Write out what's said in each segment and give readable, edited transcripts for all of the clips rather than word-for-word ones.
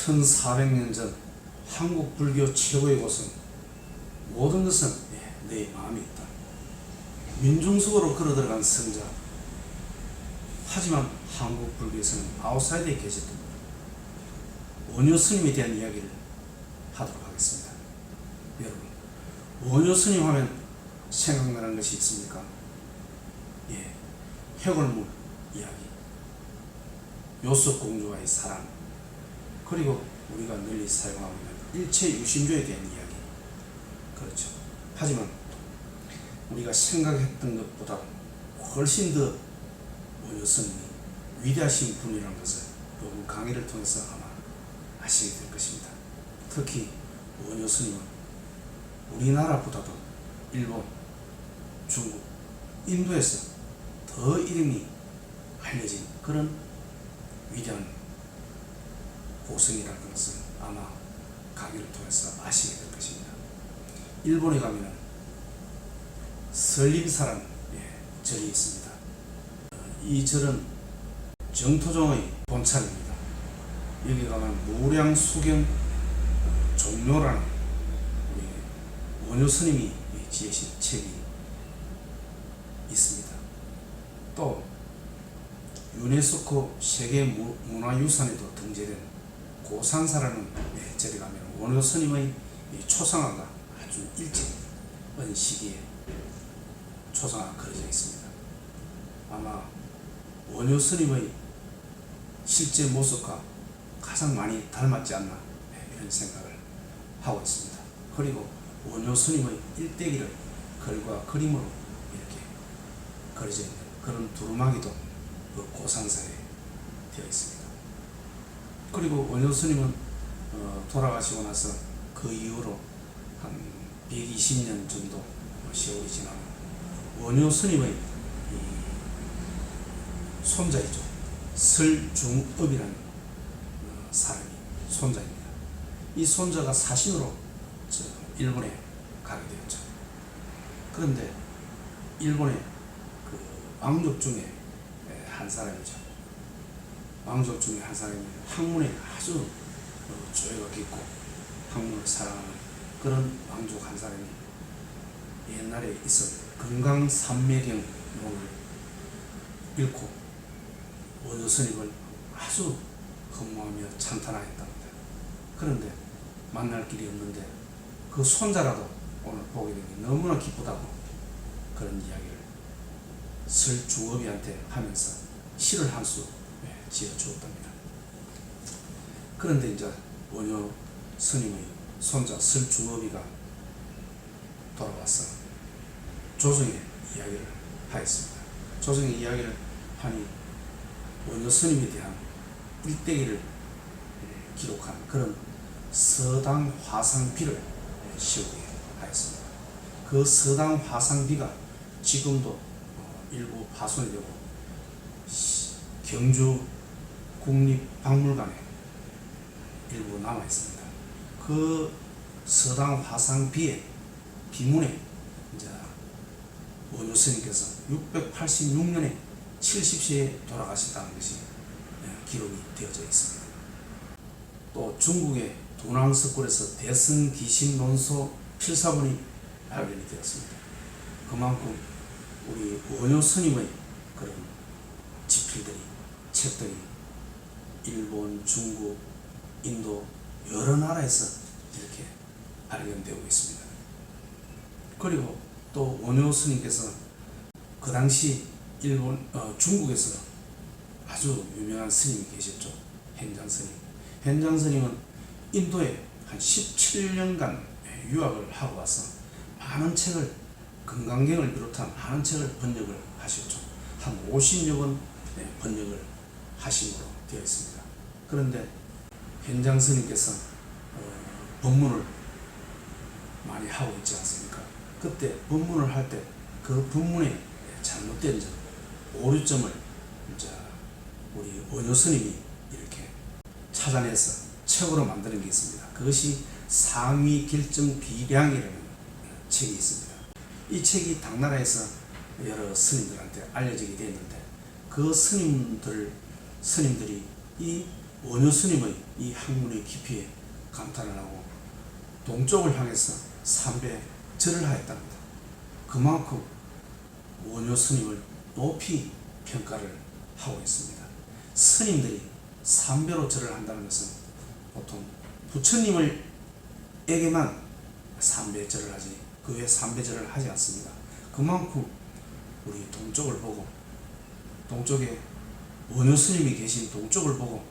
1400년 전 한국 불교 최고의 곳은 모든 것은 내 마음에 있다. 민중속으로 걸어 들어간 성자. 하지만 한국 불교에서는 아웃사이드에 계셨던 원효 스님에 대한 이야기를 하도록 하겠습니다. 여러분, 원효 스님 하면 생각나는 것이 있습니까? 해골물 이야기, 요속공주와의 사랑, 그리고 우리가 널리 사용하고 있는 일체 유심조에 대한 이야기. 그렇죠. 하지만 우리가 생각했던 것보다 훨씬 더 원효 스님이 위대하신 분이라는 것을 이번 강의를 통해서 아마 아시게 될 것입니다. 특히 원효 스님은 우리나라보다도 일본, 중국, 인도에서 더 이름이 알려진 그런 위대한 고승이라는 것을 아마 강의를 통해서 아시게 될 것입니다. 일본에 가면 설립사라는 절이 있습니다. 이 절은 정토종의 본찰입니다. 여기 가면 무량수경 종묘라는 우리 원효 스님이 지으신 책이 있습니다. 또 유네스코 세계문화유산에도 등재된 고산사라는 절에 가면 원효 스님의 초상화가 아주 일찍 어린 시기에 초상화가 그려져 있습니다. 아마 원효 스님의 실제 모습과 가장 많이 닮았지 않나 이런 생각을 하고 있습니다. 그리고 원효 스님의 일대기를 글과 그림으로 이렇게 그려져 있는 그런 두루마기도 그 고산사에 되어 있습니다. 그리고 원효 스님은 돌아가시고 나서 그 이후로 한 120년 정도 세월이 지나고 원효 스님의 손자이죠. 설중업이라는 사람이 손자입니다. 이 손자가 사신으로 일본에 가게 되었죠. 그런데 일본의 그 왕족 중에 한 사람이죠. 왕족 중에 한 사람이 학문에 아주 조예가 깊고 학문을 사랑하는 그런 왕족 한 사람이 옛날에 있었던 금강산매경론을 읽고 원효 스님을 아주 흠모하며 찬탄하였답니다. 그런데 만날 길이 없는데 그 손자라도 오늘 보게 되니 너무나 기쁘다고 그런 이야기를 설중업이한테 하면서 시를 한 수 지어 주었답니다. 그런데 이제 원효 스님의 손자 설중업이가 돌아와서 조정의 이야기를 하였습니다. 조정의 이야기를 하니 원효 스님에 대한 일대기를 기록한 그런 서당 화상비를 세우게 하였습니다. 그 서당 화상비가 지금도 일부 파손이 되고 경주 국립박물관에 일부 남아 있습니다. 그 서당 화상비의 비문에 이제 원효 스님께서 686년에 70세에 돌아가셨다는 것이 기록이 되어져 있습니다. 또 중국의 도낭석굴에서 대승기신론소 필사본이 발견이 되었습니다. 그만큼 우리 원효 스님의 그런 지필들이, 책들이 일본, 중국, 인도 여러 나라에서 이렇게 발견되고 있습니다. 그리고 또 원효 스님께서 그 당시 중국에서 아주 유명한 스님이 계셨죠. 현장 스님. 현장 스님은 인도에 한 17년간 유학을 하고 와서 많은 책을, 금강경을 비롯한 많은 책을 번역을 하셨죠. 한 50여 권 번역을 하심으로 되어 있습니다. 그런데 현장 스님께서 법문을 많이 하고 있지 않습니까? 그때 법문을 할 때 그 법문에 잘못된 점, 오류점을 이제 우리 원효 스님이 이렇게 찾아내서 책으로 만드는 게 있습니다. 그것이 상위결정비량이라는 책이 있습니다. 이 책이 당나라에서 여러 스님들한테 알려지게 되었는데 그 스님들이 이 원효 스님의 이 학문의 깊이에 감탄을 하고 동쪽을 향해서 3배 절을 하였답니다. 그만큼 원효 스님을 높이 평가를 하고 있습니다. 스님들이 3배로 절을 한다는 것은 보통 부처님을 에게만 3배 절을 하지 그 외에 3배 절을 하지 않습니다. 그만큼 우리 동쪽을 보고 동쪽에 원효 스님이 계신 동쪽을 보고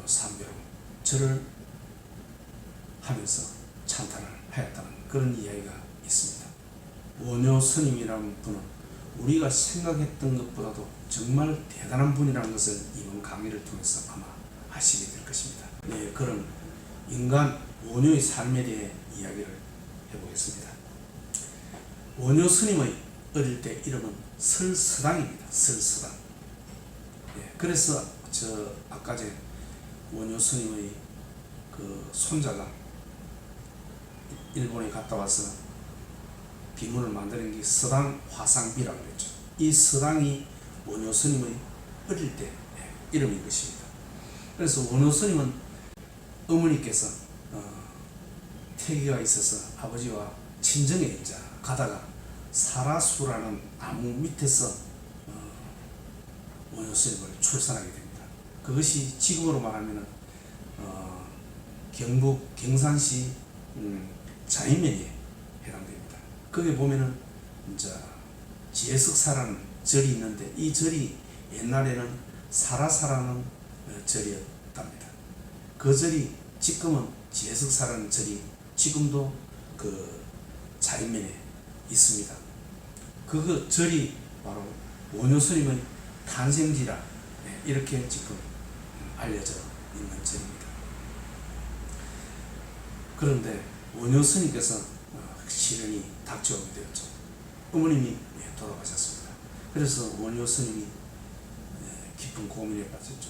3배로 절을 하면서 찬탄을 하였다는 그런 이야기가 있습니다. 원효 스님이라는 분은 우리가 생각했던 것보다도 정말 대단한 분이라는 것을 이번 강의를 통해서 아마 아시게 될 것입니다. 네, 그런 인간 원효의 삶에 대해 이야기를 해보겠습니다. 원효 스님의 어릴 때 이름은 설서당입니다. 설서당. 네, 그래서 아까 전 원효 스님의 그 손자가 일본에 갔다 와서 비문을 만드는 게 서당 화상비라고 했죠. 이 서당이 원효 스님의 어릴 때 이름인 것입니다. 그래서 원효 스님은 어머니께서 태기가 있어서 아버지와 친정에 이제 가다가 사라수라는 나무 밑에서 원효 스님을 출산하게 됩니다. 그것이 지금으로 말하면 경북 경산시 자인면에 해당됩니다. 거기 보면은 이제 제석사라는 절이 있는데 이 절이 옛날에는 사라사라는 절이었답니다. 그 절이 지금은 제석사라는 절이 지금도 그 자인면에 있습니다. 그 절이 바로 원효 스님의 탄생지라 이렇게 지금 알려져 있는 절입니다. 그런데 원효 스님께서 시련이 닥쳐오게 되었죠. 어머님이 돌아가셨습니다. 그래서 원효 스님이 깊은 고민에 빠졌죠.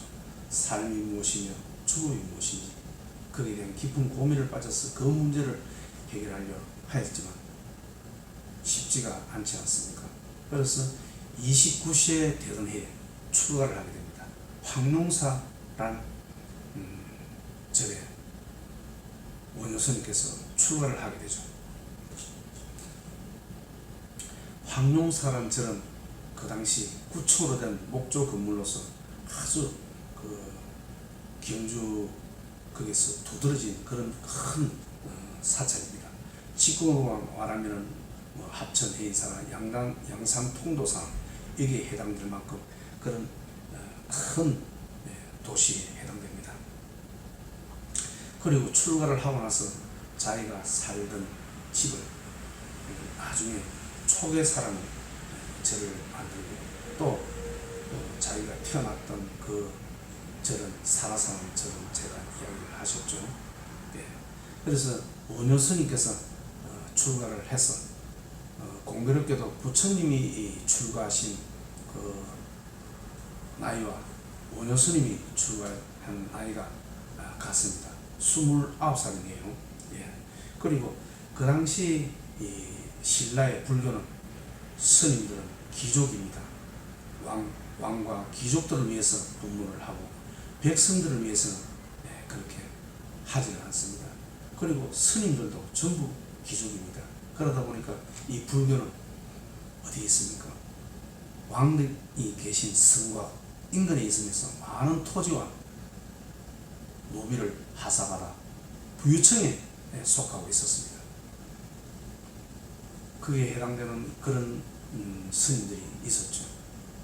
삶이 무엇이며 죽음이 무엇인지 거기에 대한 깊은 고민을 빠져서 그 문제를 해결하려 하였지만 쉽지가 않지 않습니까? 그래서 29세 되던 해에 출가를 하게 됩니다. 황룡사란 절에 원효 스님께서 출가를 하게 되죠. 황룡사란 절은 그 당시 구청으로 된 목조 건물로서 아주 그 경주 거기서 두드러진 그런 큰 사찰입니다. 지금으로 말하면 뭐 합천 해인사나 양산 통도사 여기에 해당될 만큼 그런 큰 도시에 해당됩니다. 그리고 출가를 하고 나서 자기가 살던 집을 나중에 초계 사람이 절을 만들고 또 자기가 태어났던 그 절은 사라사는 절은 제가 이야기를 하셨죠. 네. 그래서 원효 스님께서 출가를 해서 공교롭게도 부처님이 출가하신 그 나이와 원효 스님이 출가한 나이가 같습니다. 29살이네요. 예. 그리고 그 당시 이 신라의 불교는 스님들은 귀족입니다. 왕과 귀족들을 위해서 법문을 하고 백성들을 위해서는 그렇게 하지는 않습니다. 그리고 스님들도 전부 귀족입니다. 그러다 보니까 이 불교는 어디에 있습니까? 왕들이 계신 성과 인근에 있으면서 많은 토지와 노비를 하사받아 부유층에 속하고 있었습니다. 그에 해당되는 그런 스님들이 있었죠.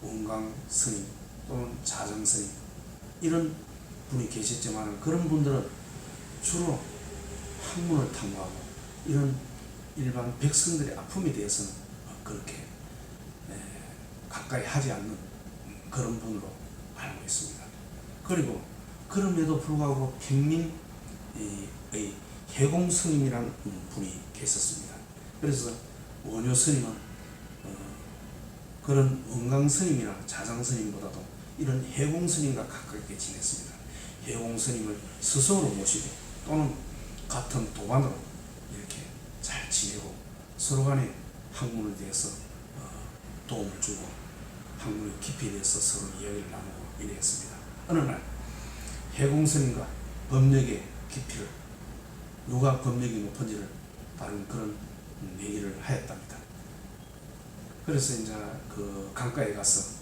원광 스님 또는 자정 스님 이런 분이 계셨지만 그런 분들은 주로 학문을 탐구하고 이런 일반 백성들의 아픔에 대해서는 그렇게 가까이 하지 않는 그런 분으로 알고 있습니다. 그리고 그럼에도 불구하고 평민의 해공 스님이라는 분이 계셨습니다. 그래서 원효 스님은 그런 원광 스님이나 자장 스님보다도 이런 해공 스님과 가깝게 지냈습니다. 해공 스님을 스승으로 모시고 또는 같은 도반으로 이렇게 잘 지내고 서로 간에 학문에 대해서 도움을 주고 학문의 깊이에 대해서 서로 이야기를 나누고 이랬습니다. 어느 날 해공스님과 법력의 깊이를, 누가 법력이 높은지를 다룬 그런 얘기를 하였답니다. 그래서 이제 그 강가에 가서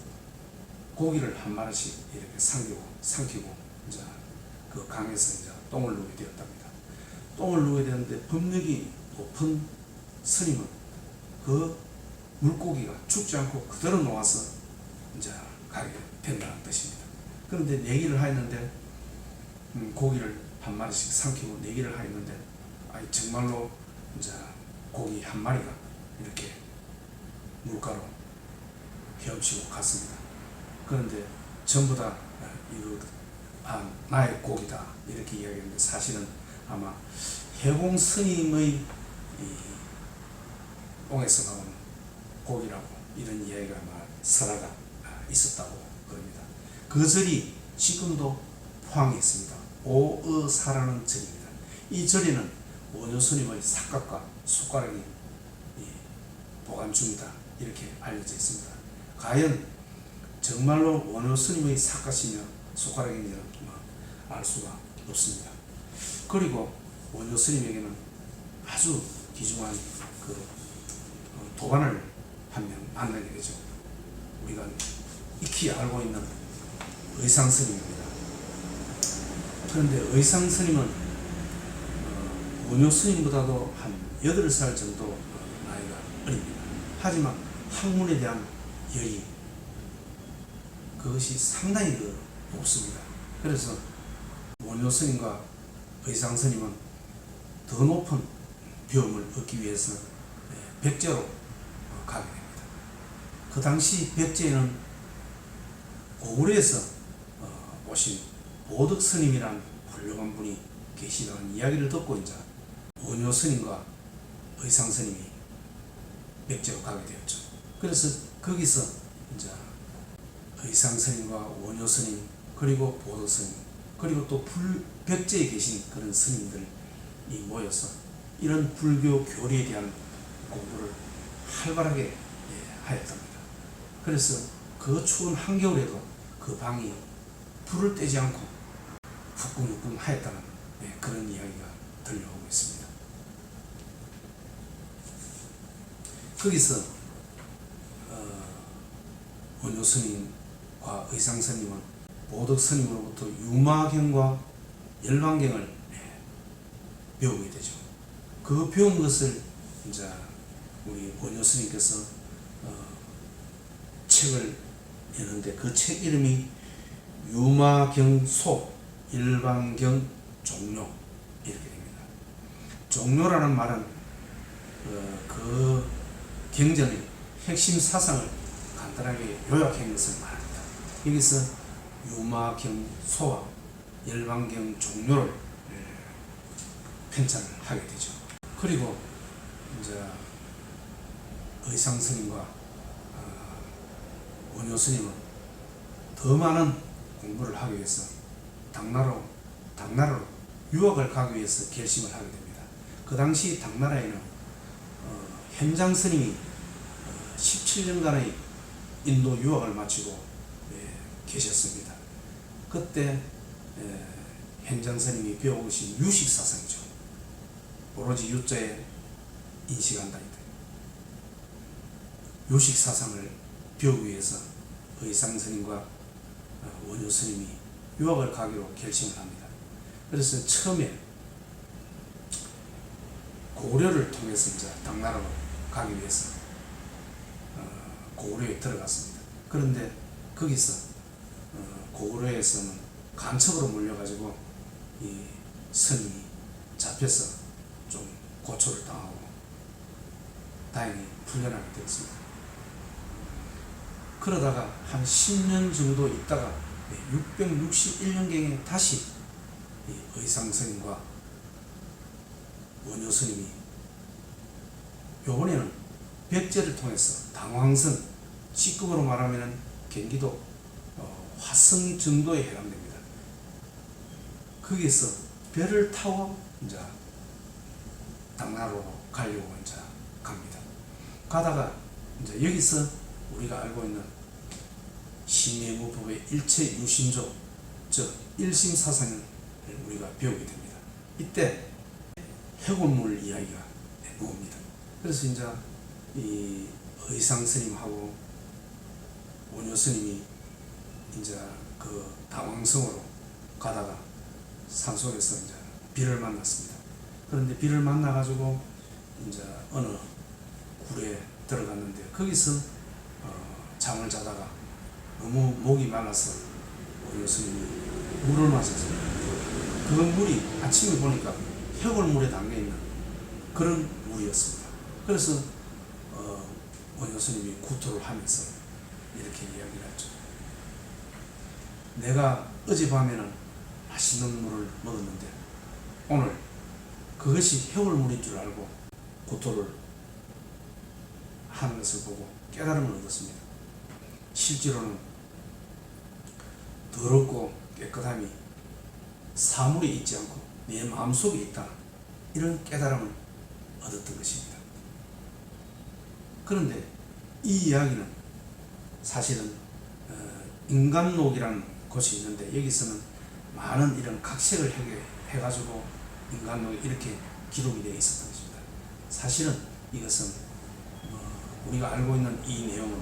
고기를 한 마리씩 이렇게 삼키고 이제 그 강에서 이제 똥을 누게 되었답니다. 똥을 누게 되는데 법력이 높은 스님은 그 물고기가 죽지 않고 그대로 놓아서 이제 가게 된다는 뜻입니다. 그런데 내기를 하였는데 고기를 한 마리씩 삼키고 내기를 하였는데 정말로 이제 고기 한 마리가 이렇게 물가로 헤엄치고 갔습니다. 그런데 전부 다 이거 나의 고기다 이렇게 이야기했는데 사실은 아마 해공 스님의 똥에서 나온 고기라고 이런 이야기가 아마 설화가 있었다고 그럽니다. 그 절이 지금도 포항에 있습니다. 오의사라는 절입니다. 이 절에는 원효 스님의 삭각과 숟가락이 보관 중이다 이렇게 알려져 있습니다. 과연 정말로 원효 스님의 삭각이며 숟가락인지는 알 수가 없습니다. 그리고 원효 스님에게는 아주 귀중한 그 도반을 한 명 만나게 되죠. 우리가 익히 알고 있는 의상 스님입니다. 그런데 의상 스님은 원효 스님보다도 한 8살 정도 나이가 어립니다. 하지만 학문에 대한 열이 그것이 상당히 높습니다. 그래서 원효 스님과 의상 스님은 더 높은 배움을 얻기 위해서 백제로 가게 됩니다. 그 당시 백제에는 고구려에서 오신 보덕 스님이란 훌륭한 분이 계시다는 이야기를 듣고 이제 원효 스님과 의상 스님이 백제로 가게 되었죠. 그래서 거기서 이제 의상 스님과 원효 스님 그리고 보덕 스님 그리고 또 백제에 계신 그런 스님들이 모여서 이런 불교 교리에 대한 공부를 활발하게 하였답니다. 그래서 그 추운 한겨울에도 그 방이 불을 떼지 않고 후끈후끈 하였다는 그런 이야기가 들려오고 있습니다. 거기서 원효 스님과 의상 스님은 보덕 스님으로부터 유마경과 열반경을 배우게 되죠. 그 배운 것을 이제 우리 원효 스님께서 책을 내는데 그 책 이름이 유마경소 열반경 종료 이렇게 됩니다. 종료라는 말은 그 경전의 핵심 사상을 간단하게 요약한 것을 말합니다. 여기서 유마경소와 열반경 종료를 편찬을 하게 되죠. 그리고 이제 의상 스님과 원효 스님은 더 많은 공부를 하기 위해서 당나라로 유학을 가기 위해서 결심을 하게 됩니다. 그 당시 당나라에는 현장 스님이 17년간의 인도 유학을 마치고 계셨습니다. 그때 현장 스님이 배워오신 유식 사상이죠. 오로지 유자에 인식한다. 유식 사상을 배우기 위해서 의상 스님과 원효 스님이 유학을 가기로 결심을 합니다. 그래서 처음에 고구려를 통해서 이제 당나라로 가기 위해서 고구려에 들어갔습니다. 그런데 거기서 고구려에서는 간첩으로 몰려가지고 이 스님이 잡혀서 좀 고초를 당하고 다행히 풀려나게 되었습니다. 그러다가 한 10년 정도 있다가 661년경에 다시 의상 스님과 원효 스님이 요번에는 백제를 통해서 당황선, 직급으로 말하면 경기도 화성 정도에 해당됩니다. 거기에서 배를 타고 이제 당나라로 가려고 이제 갑니다. 가다가 이제 여기서 우리가 알고 있는 신명무법의 일체 유심조 즉 일심사상을 우리가 배우게 됩니다. 이때 해골물 이야기가 나옵니다. 그래서 이제 이 의상 스님하고 원효 스님이 이제 그 당왕성으로 가다가 산속에서 이제 비를 만났습니다. 그런데 비를 만나가지고 이제 어느 굴에 들어갔는데 거기서 잠을 자다가 너무 목이 말라서 원효 스님이 물을 마셨습니다. 그 물이 아침에 보니까 해골물에 담겨있는 그런 물이었습니다. 그래서 원효 스님이 구토를 하면서 이렇게 이야기를 했죠. 내가 어젯밤에는 맛있는 물을 먹었는데 오늘 그것이 해골물인 줄 알고 구토를 하는 것을 보고 깨달음을 얻었습니다. 실제로는 더럽고 깨끗함이 사물에 있지 않고 내 마음속에 있다, 이런 깨달음을 얻었던 것입니다. 그런데 이 이야기는 사실은 인간록이라는 곳이 있는데 여기서는 많은 이런 각색을 해가지고 인간록이 이렇게 기록이 되어 있었던 것입니다. 사실은 이것은 우리가 알고 있는 이 내용은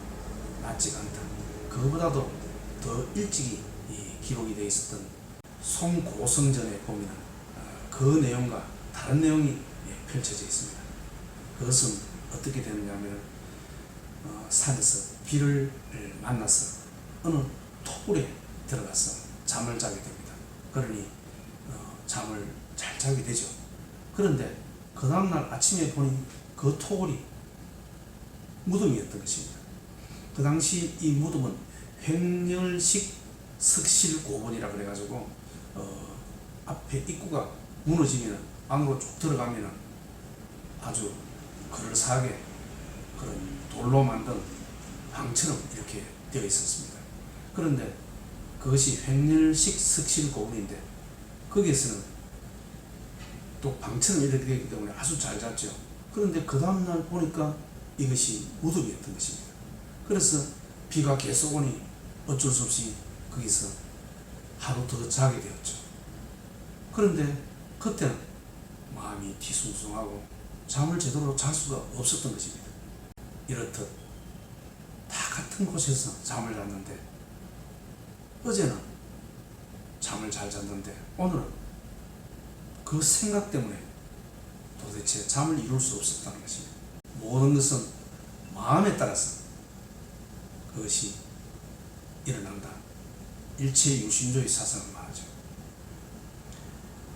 맞지가 않다. 그거보다도 더 일찍이 기록이 되어 있었던 송고성전에 보면 그 내용과 다른 내용이 펼쳐져 있습니다. 그것은 어떻게 되느냐면 산에서 비를 만나서 어느 토굴에 들어가서 잠을 자게 됩니다. 그러니 잠을 잘 자게 되죠. 그런데 그 다음날 아침에 보니 그 토굴이 무덤이었던 것입니다. 그 당시 이 무덤은 횡렬식 석실고분이라 그래가지고 앞에 입구가 무너지면 안으로 쭉 들어가면 아주 그럴싸하게 그런 돌로 만든 방처럼 이렇게 되어 있었습니다. 그런데 그것이 횡렬식 석실고분인데 거기에서는 또 방처럼 이렇게 되기 때문에 아주 잘 잤죠. 그런데 그 다음날 보니까 이것이 무덤이었던 것입니다. 그래서 비가 계속 오니 어쩔 수 없이 거기서 하루 더 자게 되었죠. 그런데 그때는 마음이 뒤숭숭하고 잠을 제대로 잘 수가 없었던 것입니다. 이렇듯 다 같은 곳에서 잠을 잤는데 어제는 잠을 잘 잤는데 오늘은 그 생각 때문에 도대체 잠을 이룰 수 없었다는 것입니다. 모든 것은 마음에 따라서 그것이 일어난다. 일체유심조의 사상을 말하죠.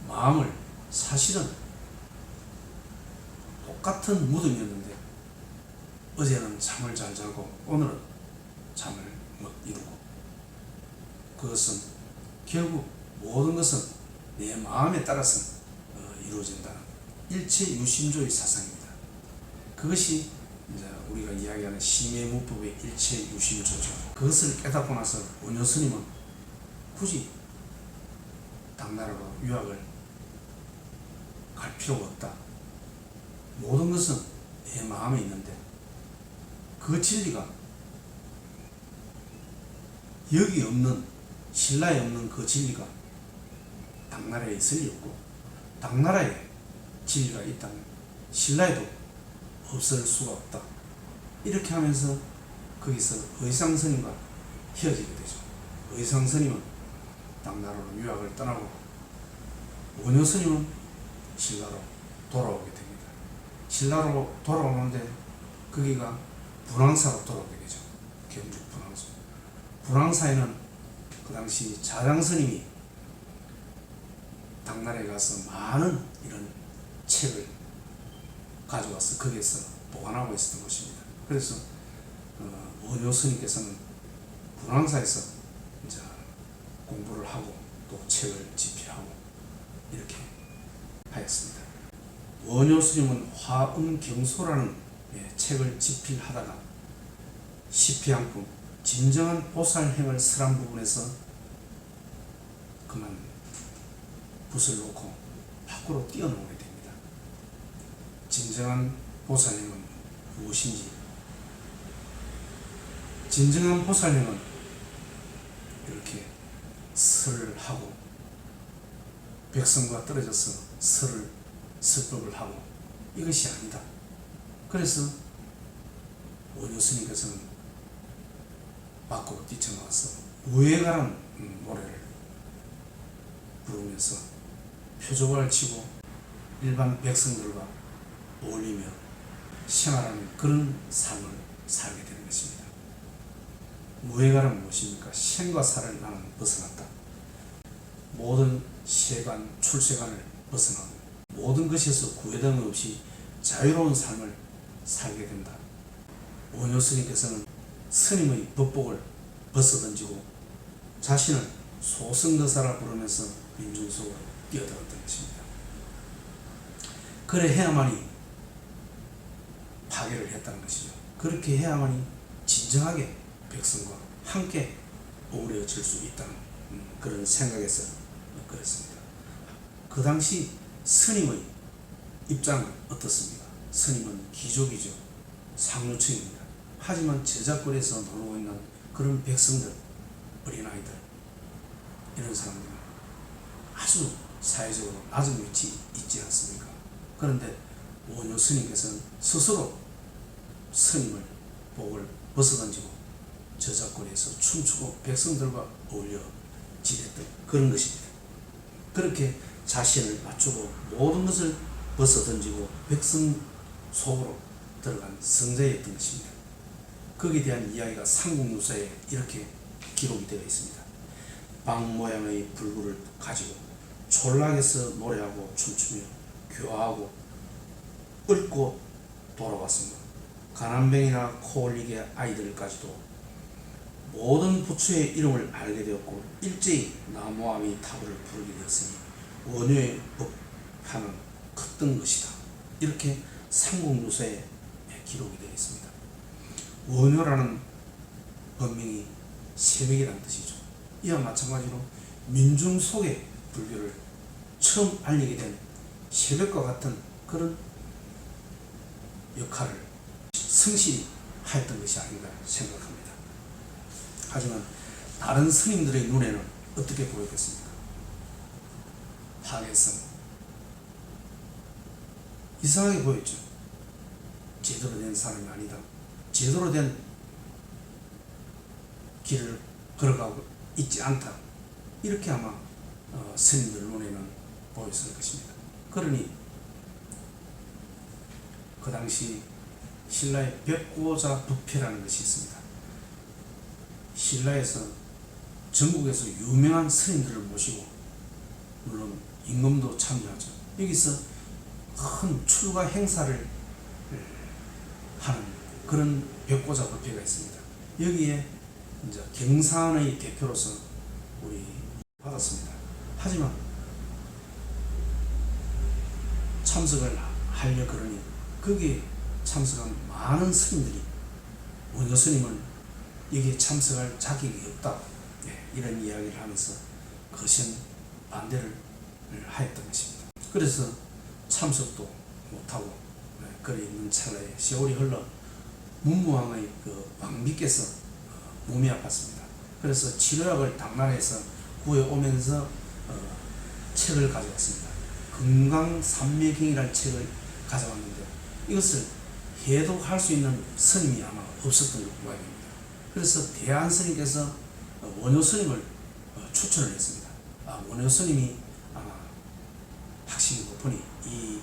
마음을 사실은 똑같은 무덤이었는데 어제는 잠을 잘 자고 오늘은 잠을 못 이루고, 그것은 결국 모든 것은 내 마음에 따라서 이루어진다는 일체유심조의 사상입니다. 그것이 이제 우리가 이야기하는 심해무법의 일체유심조죠. 그것을 깨닫고 나서 원효 스님은 굳이 당나라로 유학을 갈 필요가 없다. 모든 것은 내 마음에 있는데 그 진리가 여기 없는, 신라에 없는 그 진리가 당나라에 있을 리 없고, 당나라에 진리가 있다면 신라에도 없을 수가 없다. 이렇게 하면서 거기서 의상스님과 헤어지게 되죠. 의상스님은 당나라로 유학을 떠나고 원효 스님은 신라로 돌아오게 됩니다. 신라로 돌아오는데 거기가 분황사로 돌아오게 되죠. 경북 분황사. 분황사에는 그 당시 자장 스님이 당나라에 가서 많은 이런 책을 가져와서 거기에서 보관하고 있었던 것입니다. 그래서 원효 스님께서는 분황사에서 이제 공부를 하고 또 책을 집필하고 이렇게 하였습니다. 원효 스님은 화엄경소라는 책을 집필하다가 시피양품 진정한 보살행을 설한 부분에서 그만 붓을 놓고 밖으로 뛰어나오게 됩니다. 진정한 보살행은 무엇인지, 진정한 보살행은 이렇게 설을 하고 백성과 떨어져서 설법을 하고 이것이 아니다. 그래서 원효 스님께서는 밖으로 뛰쳐나와서 우회가라는 노래를 부르면서 표조를 치고 일반 백성들과 어울리며 생활하는 그런 삶을 살게 되는 것입니다. 무해가는 무엇입니까? 생과 사를 나는 벗어났다. 모든 세관, 출세관을 벗어나고 모든 것에서 구애됨 없이 자유로운 삶을 살게 된다. 원효 스님께서는 스님의 법복을 벗어던지고 자신을 소승거사라 부르면서 민중 속으로 뛰어들었던 것입니다. 그래 해야만이 파괴를 했다는 것이죠. 그렇게 해야만이 진정하게 백성과 함께 어우러질 수 있다는 그런 생각에서 그랬습니다. 그 당시 스님의 입장은 어떻습니까? 스님은 귀족이죠. 상류층입니다. 하지만 제자골에서 놀고 있는 그런 백성들, 어린아이들, 이런 사람들은 아주 사회적으로 낮은 위치에 있지 않습니까? 그런데 원효 스님께서는 스스로 스님을 복을 벗어던지고 저작거리에서 춤추고 백성들과 어울려 지냈던 그런 것입니다. 그렇게 자신을 맞추고 모든 것을 벗어던지고 백성 속으로 들어간 성자였던 것입니다. 거기에 대한 이야기가 삼국유사에 이렇게 기록이 되어 있습니다. 방 모양의 불구를 가지고 촌락에서 노래하고 춤추며 교화하고 읊고 돌아왔습니다. 가난뱅이나 코올리게 아이들까지도 모든 부처의 이름을 알게 되었고 일제히 나무아미 타부를 부르게 되었으니 원효의 법파는 컸던 것이다. 이렇게 삼국유사에 기록이 되어 있습니다. 원효라는 법명이 새벽이라는 뜻이죠. 이와 마찬가지로 민중 속에 불교를 처음 알리게 된 새벽과 같은 그런 역할을 성실히 하였던 것이 아닌가 생각합니다. 하지만 다른 스님들의 눈에는 어떻게 보였겠습니까? 파괴성, 이상하게 보였죠. 제대로 된 사람이 아니다. 제대로 된 길을 걸어가고 있지 않다. 이렇게 아마 스님들 눈에는 보였을 것입니다. 그러니 그 당시 신라의 백구오자 부패라는 것이 있습니다. 신라에서 전국에서 유명한 스님들을 모시고 물론 임금도 참여하죠. 여기서 큰 출가 행사를 하는 그런 백고자 법회가 있습니다. 여기에 이제 경산의 대표로서 우리 받았습니다. 하지만 참석을 하려 그러니 거기에 참석한 많은 스님들이 원효 스님은 여기에 참석할 자격이 없다. 이런 이야기를 하면서 거센 반대를 하였던 것입니다. 그래서 참석도 못하고 그래 있는 찰나에 세월이 흘러 문무왕의 그 왕비께서 몸이 아팠습니다. 그래서 치료약을 당나라에서 구해오면서 책을 가져왔습니다. 금강산매경이라는 책을 가져왔는데 이것을 해독할 수 있는 스님이 아마 없었던 모양입니다. 그래서 대안스님께서 원효 스님을 추천을 했습니다. 원효 스님이 아마 확신이 높으니 이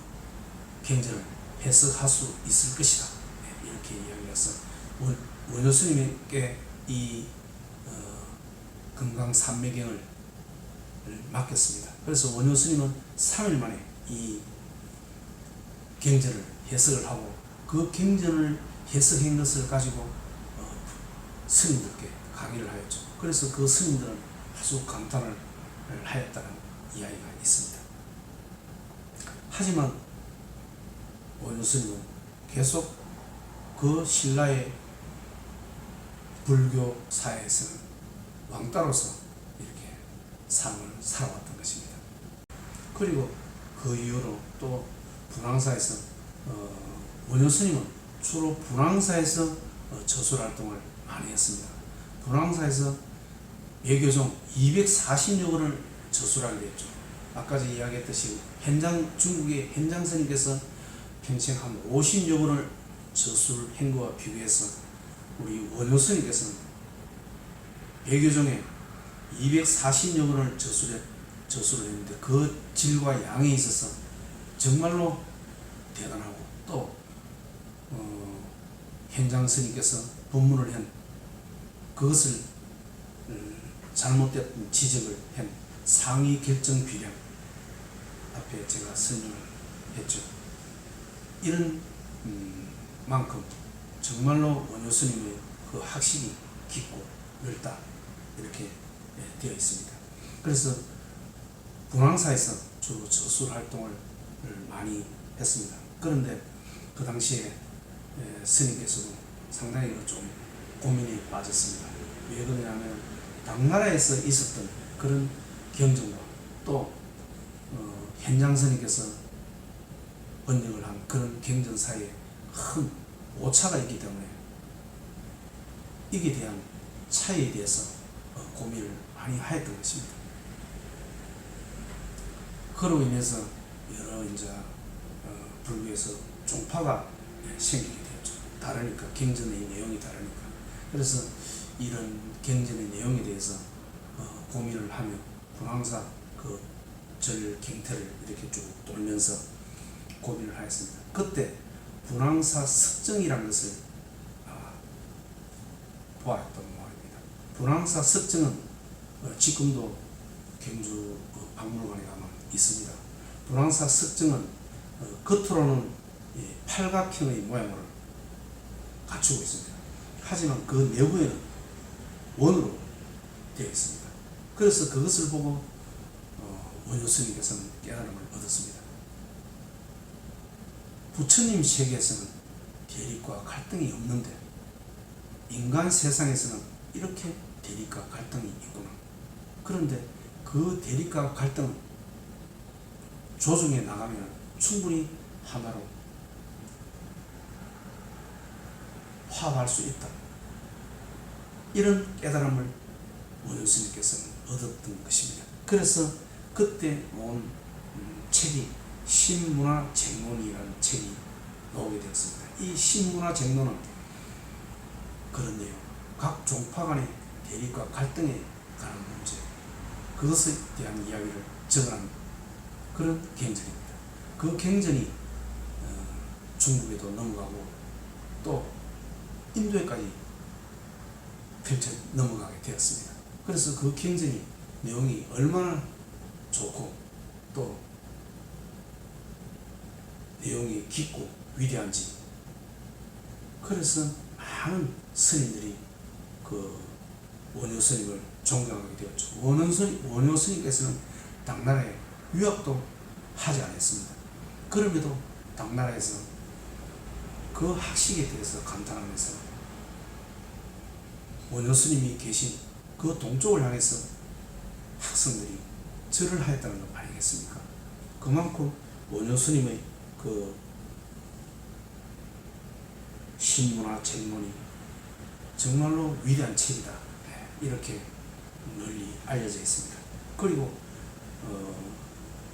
경전을 해석할 수 있을 것이다. 이렇게 이야기해서 원효 스님에게 이 금강산매경을 맡겼습니다. 그래서 원효 스님은 3일 만에 이 경전을 해석을 하고 그 경전을 해석한 것을 가지고 스님들께 강의를 하였죠. 그래서 그 스님들은 아주 감탄을 하였다는 이야기가 있습니다. 하지만 원효 스님은 계속 그 신라의 불교 사회에서는 왕따로서 이렇게 삶을 살아왔던 것입니다. 그리고 그 이후로 또 분황사에서 원효 스님은 주로 분황사에서 저술 활동을 많이 했습니다. 분황사에서 매교종 240여 권을 저술하게 됐죠. 아까 제가 이야기했듯이 중국의 현장 스님께서 평생 한 50여 권을 저술한 것과 비교해서 우리 원효 스님께서는 매교종에 240여 권을 저술을 했는데 그 질과 양에 있어서 정말로 대단하고 또 현장 스님께서 법문을 한 그것을 잘못된 지적을 한 상위 결정 비량 앞에 제가 설명을 했죠. 이런 만큼 정말로 원효 스님의 그 학식이 깊고 넓다 이렇게 되어 있습니다. 그래서 분황사에서 주로 저술 활동을 많이 했습니다. 그런데 그 당시에 스님께서도 상당히 좀 고민이 빠졌습니다. 왜 그러냐면 당나라에서 있었던 그런 경전과 또 현장 스님께서 번역을 한 그런 경전 사이에 큰 오차가 있기 때문에 이에 대한 차이에 대해서 고민을 많이 하였던 것입니다. 그로 인해서 여러 이제 불교에서 종파가 생기게 되었죠. 다르니까 경전의 내용이 다르니까. 그래서 이런 경전의 내용에 대해서 고민을 하며 분황사 그 절 경태를 이렇게 쭉 돌면서 고민을 하였습니다. 그때 분황사 석정이라는 것을 보았던 말입니다. 분황사 석정은 지금도 경주 박물관에 가면 있습니다. 분황사 석정은 겉으로는 팔각형의 모양을 갖추고 있습니다. 하지만 그 내부에는 원으로 되어 있습니다. 그래서 그것을 보고 원효 스님께서는 깨달음을 얻었습니다. 부처님 세계에서는 대립과 갈등이 없는데 인간 세상에서는 이렇게 대립과 갈등이 있구나. 그런데 그 대립과 갈등은 조정해 나가면 충분히 하나로 화합할 수 있다. 이런 깨달음을 원효 스님께서는 얻었던 것입니다. 그래서 그때 온 책이 신문화쟁론이라는 책이 나오게 되었습니다. 이 신문화쟁론은 그런 내용, 각 종파 간의 대립과 갈등에 관한 문제, 그것에 대한 이야기를 적어낸 그런 경전입니다. 그 경전이 중국에도 넘어가고 또 인도에까지 펼쳐 넘어가게 되었습니다. 그래서 그 경전이 내용이 얼마나 좋고 또 내용이 깊고 위대한지, 그래서 많은 스님들이 그 원효 스님을 존경하게 되었죠. 원효 스님께서는 당나라에 유학도 하지 않았습니다. 그럼에도 당나라에서 그 학식에 대해서 감탄하면서 원효 스님이 계신 그 동쪽을 향해서 학생들이 절을 하였다는 것 아니겠습니까? 그만큼 원효 스님의 그 신문화쟁론이 정말로 위대한 책이다, 이렇게 널리 알려져 있습니다. 그리고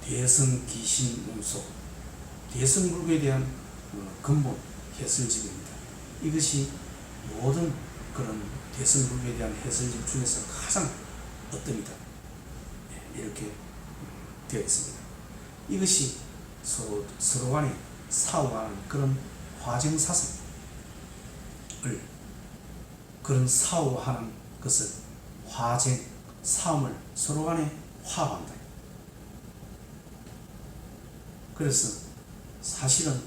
대성기신문속, 대성불교에 대한 근본 해설집입니다. 이것이 모든 그런 대성불교에 대한 해설집 중에서 가장 어뜸이다, 이렇게 되어 있습니다. 이것이 서로 간에 사오하는 그런 화쟁사상을, 그런 사오하는 것을 화쟁, 싸움을 서로 간에 화합한다. 그래서 사실은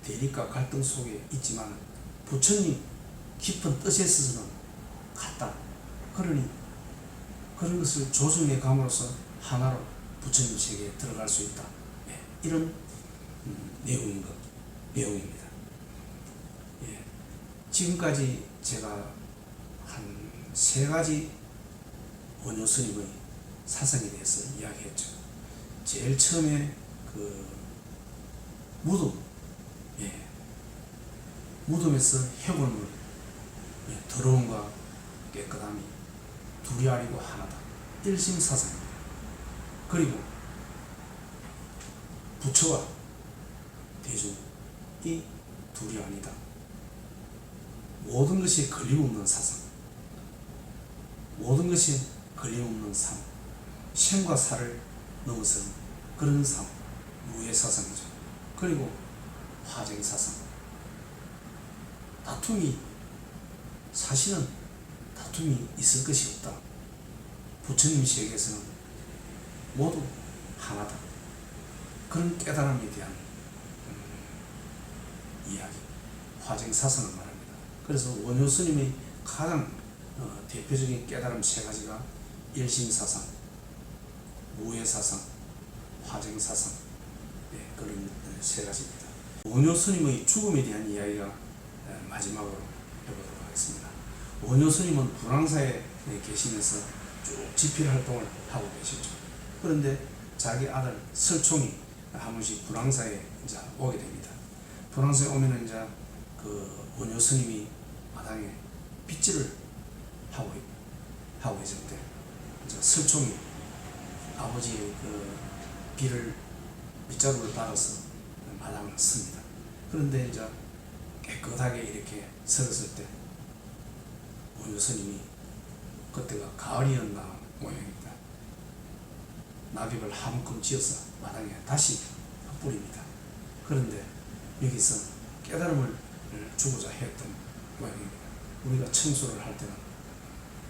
대립과 갈등 속에 있지만 부처님 깊은 뜻에 있어서는 같다. 그러니 그런 것을 조정해 감으로써 하나로 부처님 세계에 들어갈 수 있다. 이런 내용입니다. 지금까지 제가 한 3가지 원효 스님의 사상에 대해서 이야기했죠. 제일 처음에 그 무덤에서 해골물, 더러움과 깨끗함이 둘이 아니고 하나다. 일심사상입니다. 그리고 부처와 대중 이 둘이 아니다. 모든 것이 걸림없는 사상, 모든 것이 걸림없는 삶, 생과 사를 넘어서는 그런 삶, 무의 사상이죠. 그리고 화쟁 사상, 다툼이 사실은 다툼이 있을 것이 없다. 부처님 세계에서는 모두 하나다. 그런 깨달음에 대한 이야기, 화쟁 사상을 말합니다. 그래서 원효 스님의 가장 대표적인 깨달음 세 가지가 일심사상, 무해사상, 화쟁사상, 그런 세 가지입니다. 원효 스님의 죽음에 대한 이야기가 마지막으로 해보도록 하겠습니다. 원효 스님은 불황사에 계시면서 쭉 집필 활동을 하고 계시죠. 그런데 자기 아들 설총이 한 번씩 불황사에 이제 오게 됩니다. 불황사에 오면은 이제 그 원효 스님이 마당에 빗질을 하고 계실 때 이제 설총이 아버지의 그 빗자루를 따라서 마당을 씁니다. 그런데 이제 깨끗하게 이렇게 설었을 때 원효 스님이 그때가 가을이었나 모양입니다. 낙엽을 한묶음 지어서 마당에 다시 뿌립니다. 그런데 여기서 깨달음을 주고자 했던 모양입니다. 우리가 청소를 할 때는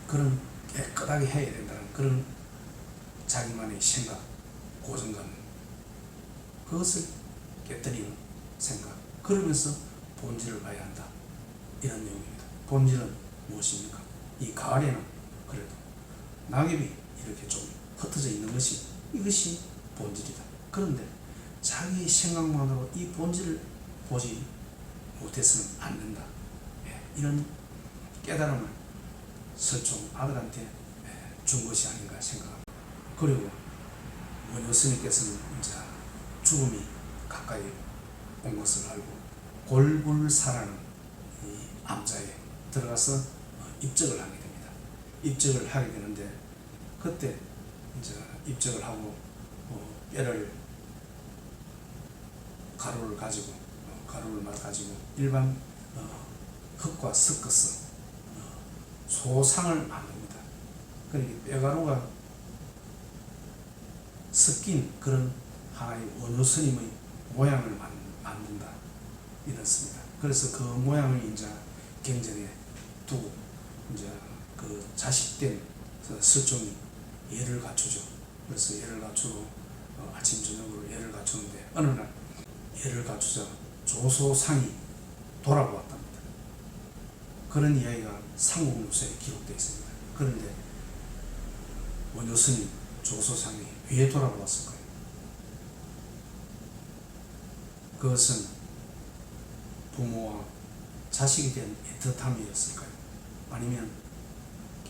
그런 깨끗하게 해야 된다는 그런 자기만의 생각, 고정감, 그것을 깨뜨리는 생각, 그러면서 본질을 봐야 한다. 이런 내용입니다. 본질은 무엇입니까? 이 가을에는 그래도 낙엽이 이렇게 좀 흩어져 있는 것이 이것이 본질이다. 그런데 자기 생각만으로 이 본질을 보지 못해서는 안 된다. 이런 깨달음을 설총 아들한테 준 것이 아닌가 생각합니다. 그리고 원효 스님께서는 이제 죽음이 가까이 온 것을 알고 골불사라는 이 암자에 들어가서 입적을 하게 됩니다. 입적을 하게 되는데 그때 이제 입적을 하고 뼈를 가루를 말아가지고 일반 흙과 섞어서 소상을 만듭니다. 그러니까 뼈가루가 섞인 그런 하나의 원효 스님의 모양을 만든다. 이렇습니다. 그래서 그 모양을 이제 경전에 두고 이제 그 자식된 설총이 예를 갖추죠. 그래서 예를 갖추고 아침 저녁으로 예를 갖추는데 어느 날 예를 갖추자 조소상이 돌아보았답니다. 그런 이야기가 삼국유서에 기록되어 있습니다. 그런데 원효 스님 조소상이 왜 돌아보았을까요? 그것은 부모와 자식에 대한 애틋함이었을까요? 아니면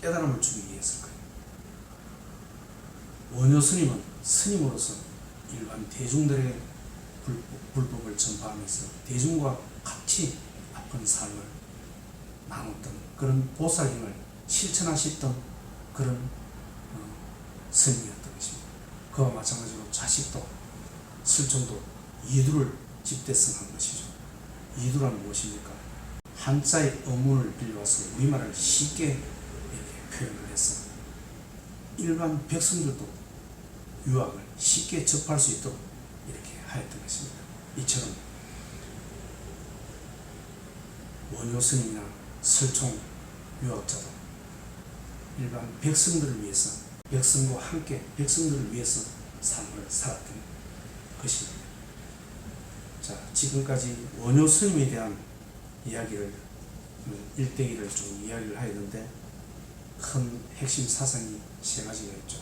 깨달음을 주기 위해서일까요? 원효 스님은 스님으로서 일반 대중들의 불법을 전파하면서 대중과 같이 아픈 삶을 나눴던 그런 보살힘을 실천하셨던 그런 스님이었던 것입니다. 그와 마찬가지로 자식도 설총도 이두를 집대성한 것이죠. 이두란 무엇입니까? 한자의 어문을 빌려와서 우리말을 쉽게 이렇게 표현을 해서 일반 백성들도 유학을 쉽게 접할 수 있도록 이렇게 하였던 것입니다. 이처럼 원효 스님이나 설총 유학자도 일반 백성들을 위해서, 백성과 함께 백성들을 위해서 삶을 살았던 것입니다. 자, 지금까지 원효 스님에 대한 이야기를 일대기를 좀 이야기를 하였는데 큰 핵심 사상이 세 가지가 있죠.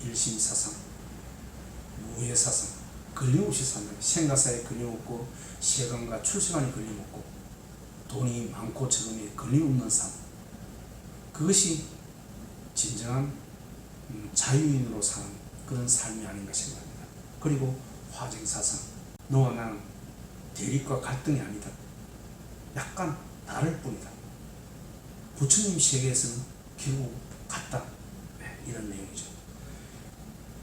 일심사상, 무해사상, 걸림없이 사는 생가사에 걸림없고 세간과 출세간에 걸림없고 돈이 많고 적음에 걸림없는 삶, 그것이 진정한 자유인으로 사는 그런 삶이 아닌가 생각합니다. 그리고 화쟁사상, 너와 나는 대립과 갈등이 아니다. 약간 다를 뿐이다. 부처님 세계에서는 결국 같다. 이런 내용이죠.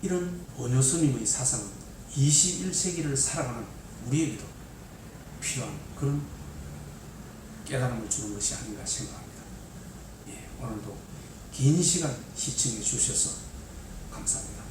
이런 원효 스님의 사상은 21세기를 살아가는 우리에게도 필요한 그런 깨달음을 주는 것이 아닌가 생각합니다. 예, 오늘도 긴 시간 시청해 주셔서 감사합니다.